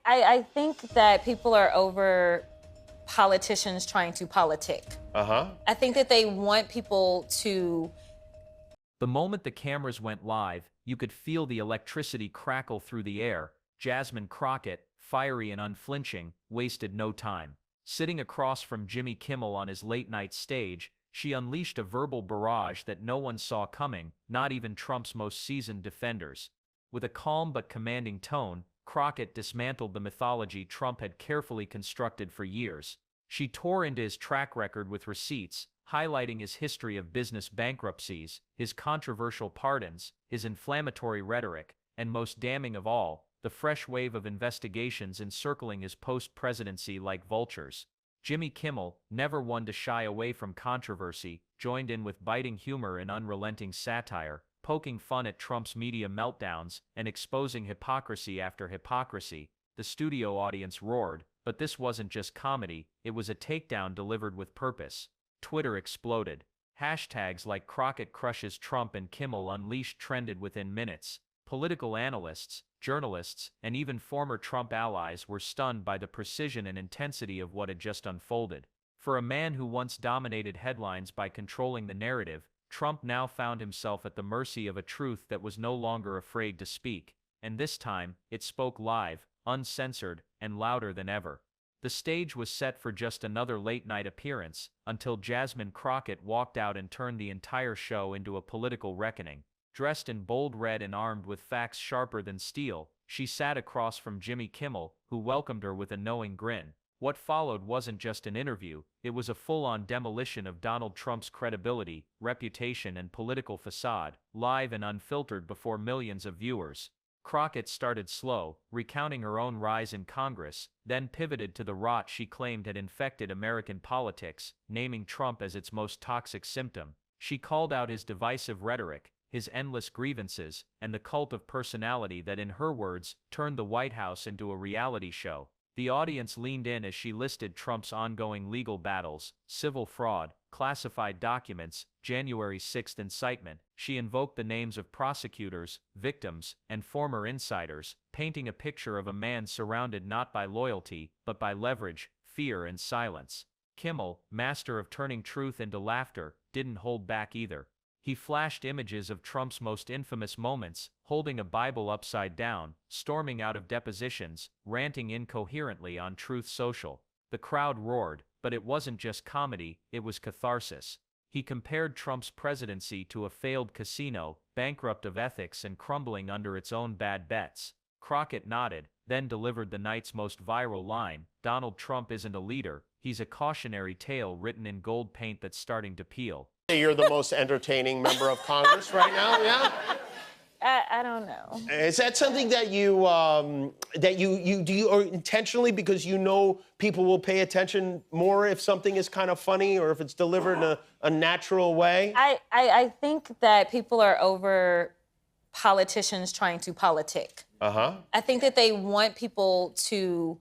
I think that people are over politicians trying to politic. I think that they want people to. The moment the cameras went live, you could feel the electricity crackle through the air. Jasmine Crockett, fiery and unflinching, wasted no time. Sitting across from Jimmy Kimmel on his late-night stage, she unleashed a verbal barrage that no one saw coming, not even Trump's most seasoned defenders. With a calm but commanding tone, Crockett dismantled the mythology Trump had carefully constructed for years. She tore into his track record with receipts, highlighting his history of business bankruptcies, his controversial pardons, his inflammatory rhetoric, and most damning of all, the fresh wave of investigations encircling his post-presidency like vultures. Jimmy Kimmel, never one to shy away from controversy, joined in with biting humor and unrelenting satire, poking fun at Trump's media meltdowns and exposing hypocrisy after hypocrisy. The studio audience roared, but this wasn't just comedy, it was a takedown delivered with purpose. Twitter exploded. Hashtags like Crockett crushes Trump and Kimmel unleashed trended within minutes. Political analysts, journalists, and even former Trump allies were stunned by the precision and intensity of what had just unfolded. For a man who once dominated headlines by controlling the narrative, Trump now found himself at the mercy of a truth that was no longer afraid to speak, and this time, it spoke live, uncensored, and louder than ever. The stage was set for just another late-night appearance, until Jasmine Crockett walked out and turned the entire show into a political reckoning. Dressed in bold red and armed with facts sharper than steel, she sat across from Jimmy Kimmel, who welcomed her with a knowing grin. What followed wasn't just an interview, it was a full-on demolition of Donald Trump's credibility, reputation, and political facade, live and unfiltered before millions of viewers. Crockett started slow, recounting her own rise in Congress, then pivoted to the rot she claimed had infected American politics, naming Trump as its most toxic symptom. She called out his divisive rhetoric, his endless grievances, and the cult of personality that, in her words, turned the White House into a reality show. The audience leaned in as she listed Trump's ongoing legal battles, civil fraud, classified documents, January 6th incitement. She invoked the names of prosecutors, victims, and former insiders, painting a picture of a man surrounded not by loyalty, but by leverage, fear, and silence. Kimmel, master of turning truth into laughter, didn't hold back either. He flashed images of Trump's most infamous moments, holding a Bible upside down, storming out of depositions, ranting incoherently on Truth Social. The crowd roared, but it wasn't just comedy, it was catharsis. He compared Trump's presidency to a failed casino, bankrupt of ethics and crumbling under its own bad bets. Crockett nodded, then delivered the night's most viral line, "Donald Trump isn't a leader, he's a cautionary tale written in gold paint that's starting to peel." You're the most entertaining member of Congress right now, yeah? I don't know. Is that something that you do or intentionally because you know people will pay attention more if something is kind of funny or if it's delivered in a natural way? I think that people are over politicians trying to politic. I think that they want people to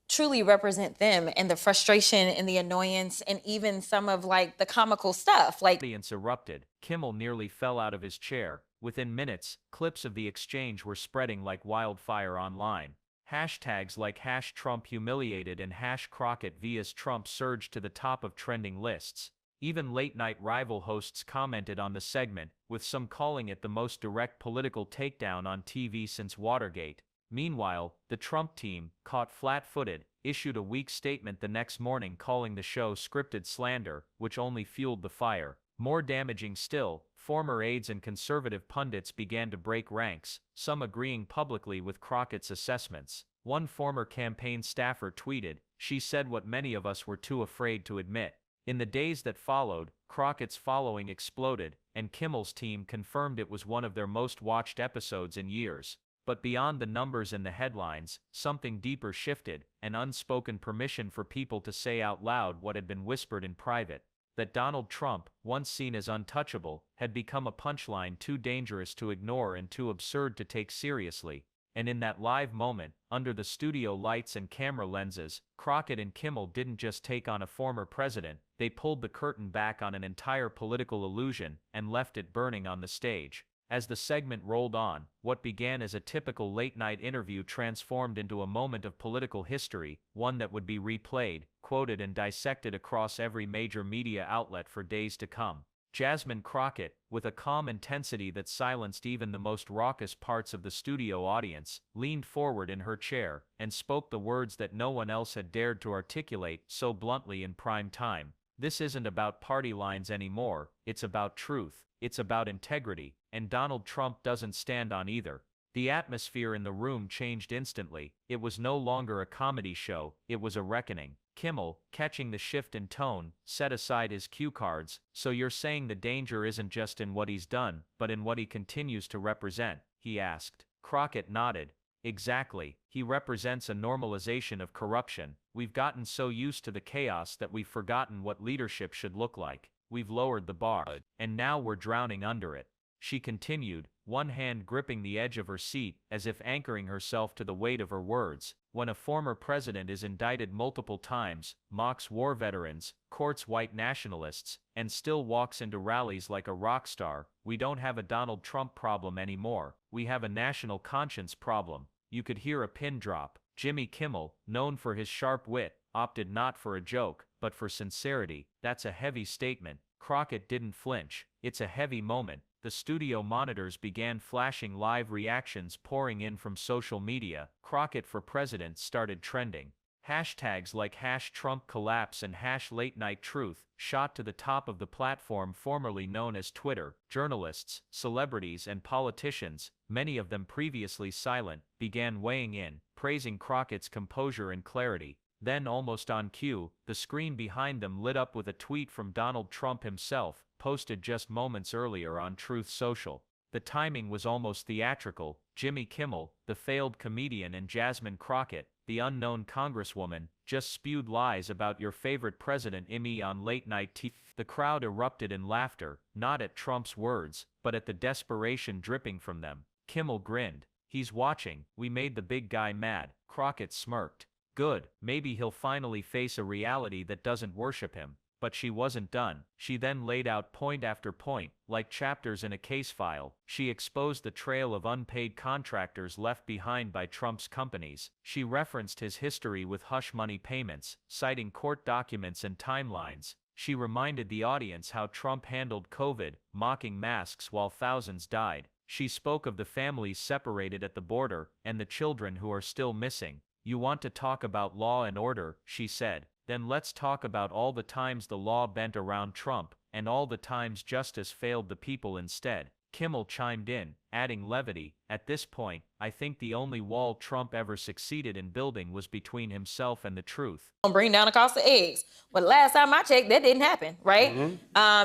truly represent them and the frustration and the annoyance and even some of like the comical stuff. Like, The audience erupted. Kimmel nearly fell out of his chair. Within minutes, clips of the exchange were spreading like wildfire online. Hashtags like #TrumpHumiliated and #Crockett vs Trump surged to the top of trending lists. Even late-night rival hosts commented on the segment, with some calling it the most direct political takedown on TV since Watergate. Meanwhile, the Trump team, caught flat-footed, issued a weak statement the next morning calling the show scripted slander, which only fueled the fire. More damaging still, former aides and conservative pundits began to break ranks, some agreeing publicly with Crockett's assessments. One former campaign staffer tweeted, "She said what many of us were too afraid to admit." In the days that followed, Crockett's following exploded, and Kimmel's team confirmed it was one of their most watched episodes in years. But beyond the numbers and the headlines, something deeper shifted, an unspoken permission for people to say out loud what had been whispered in private. That Donald Trump, once seen as untouchable, had become a punchline too dangerous to ignore and too absurd to take seriously. And in that live moment, under the studio lights and camera lenses, Crockett and Kimmel didn't just take on a former president, they pulled the curtain back on an entire political illusion and left it burning on the stage. As the segment rolled on, what began as a typical late-night interview transformed into a moment of political history, one that would be replayed, quoted and dissected across every major media outlet for days to come. Jasmine Crockett, with a calm intensity that silenced even the most raucous parts of the studio audience, leaned forward in her chair and spoke the words that no one else had dared to articulate so bluntly in prime time. This isn't about party lines anymore, it's about truth, it's about integrity, and Donald Trump doesn't stand on either. The atmosphere in the room changed instantly. It was no longer a comedy show, it was a reckoning. Kimmel, catching the shift in tone, set aside his cue cards. "So you're saying the danger isn't just in what he's done, but in what he continues to represent?" he asked. Crockett nodded. "Exactly. He represents a normalization of corruption. We've gotten so used to the chaos that we've forgotten what leadership should look like. We've lowered the bar, and now we're drowning under it." She continued, one hand gripping the edge of her seat as if anchoring herself to the weight of her words. "When a former president is indicted multiple times, mocks war veterans, courts white nationalists, and still walks into rallies like a rock star, we don't have a Donald Trump problem anymore. We have a national conscience problem." You could hear a pin drop. Jimmy Kimmel, known for his sharp wit, opted not for a joke, but for sincerity. "That's a heavy statement." Crockett didn't flinch. "It's a heavy moment." The studio monitors began flashing live reactions pouring in from social media. "Crockett for president" started trending. Hashtags like #TrumpCollapse and #LateNightTruth shot to the top of the platform formerly known as Twitter. Journalists, celebrities, and politicians, many of them previously silent, began weighing in, praising Crockett's composure and clarity. Then, almost on cue, the screen behind them lit up with a tweet from Donald Trump himself, posted just moments earlier on Truth Social. The timing was almost theatrical. Jimmy Kimmel, the failed comedian, and Jasmine Crockett, the unknown congresswoman, just spewed lies about your favorite president on late night TV. The crowd erupted in laughter, not at Trump's words, but at the desperation dripping from them. Kimmel grinned. "He's watching. We made the big guy mad." Crockett smirked. "Good, maybe he'll finally face a reality that doesn't worship him." But she wasn't done. She then laid out point after point, like chapters in a case file. She exposed the trail of unpaid contractors left behind by Trump's companies. She referenced his history with hush money payments, citing court documents and timelines. She reminded the audience how Trump handled COVID, mocking masks while thousands died. She spoke of the families separated at the border and the children who are still missing. "You want to talk about law and order," she said. "Then let's talk about all the times the law bent around Trump, and all the times justice failed the people instead." Kimmel chimed in, adding levity, "At this point, I think the only wall Trump ever succeeded in building was between himself and the truth." Bring down the cost of eggs. But last time I checked, that didn't happen, right?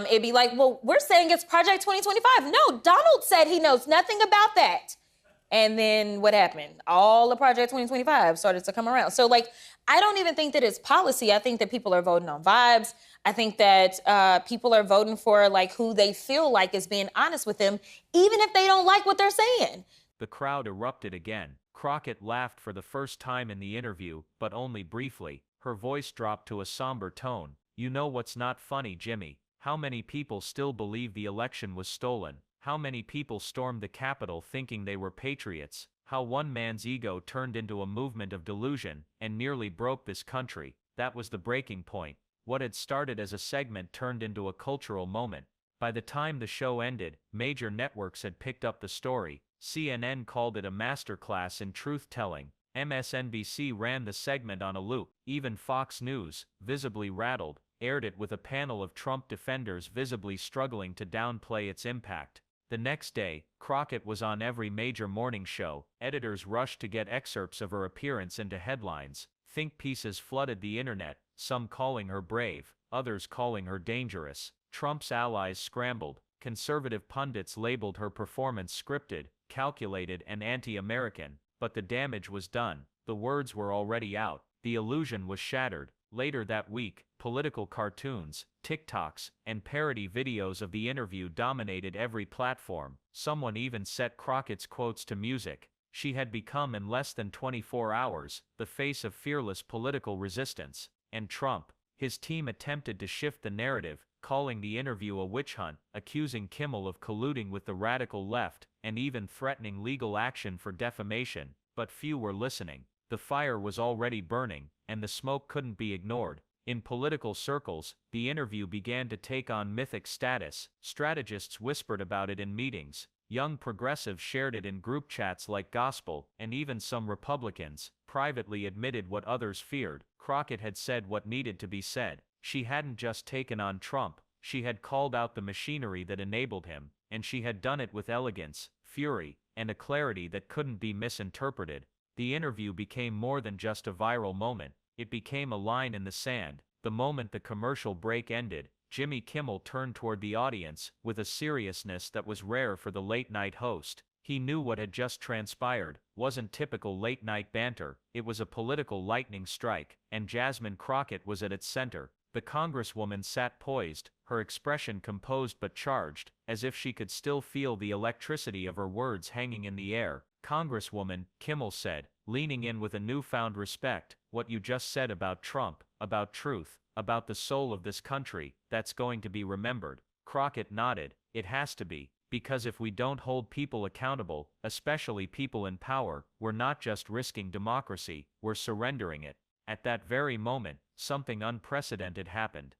It'd be like, well, we're saying it's Project 2025. No, Donald said he knows nothing about that. And then what happened? All the Project 2025 started to come around. So, I don't even think that it's policy. I think that people are voting on vibes. I think that people are voting for, who they feel like is being honest with them, even if they don't like what they're saying. The crowd erupted again. Crockett laughed for the first time in the interview, but only briefly. Her voice dropped to a somber tone. "You know what's not funny, Jimmy? How many people still believe the election was stolen? How many people stormed the Capitol thinking they were patriots? How one man's ego turned into a movement of delusion and nearly broke this country. That was the breaking point. What had started as a segment turned into a cultural moment." By the time the show ended, major networks had picked up the story. CNN called it a masterclass in truth-telling. MSNBC ran the segment on a loop. Even Fox News, visibly rattled, aired it with a panel of Trump defenders visibly struggling to downplay its impact. The next day, Crockett was on every major morning show. Editors rushed to get excerpts of her appearance into headlines. Think pieces flooded the internet, some calling her brave, others calling her dangerous. Trump's allies scrambled. Conservative pundits labeled her performance scripted, calculated, and anti-American. But the damage was done. The words were already out. The illusion was shattered. Later that week, political cartoons, TikToks, and parody videos of the interview dominated every platform. Someone even set Crockett's quotes to music. She had become, in less than 24 hours, the face of fearless political resistance. And Trump, his team attempted to shift the narrative, calling the interview a witch hunt, accusing Kimmel of colluding with the radical left, and even threatening legal action for defamation, but few were listening. The fire was already burning, and the smoke couldn't be ignored. In political circles, the interview began to take on mythic status. Strategists whispered about it in meetings. Young progressives shared it in group chats like gospel, and even some Republicans privately admitted what others feared. Crockett had said what needed to be said. She hadn't just taken on Trump, she had called out the machinery that enabled him, and she had done it with elegance, fury, and a clarity that couldn't be misinterpreted. The interview became more than just a viral moment. It became a line in the sand. The moment the commercial break ended, Jimmy Kimmel turned toward the audience with a seriousness that was rare for the late-night host. He knew what had just transpired wasn't typical late-night banter. It was a political lightning strike, and Jasmine Crockett was at its center. The Congresswoman sat poised, her expression composed but charged, as if she could still feel the electricity of her words hanging in the air. "Congresswoman," Kimmel said, leaning in with a newfound respect, "what you just said about Trump, about truth, about the soul of this country, that's going to be remembered." Crockett nodded. "It has to be, because if we don't hold people accountable, especially people in power, we're not just risking democracy, we're surrendering it." At that very moment, something unprecedented happened.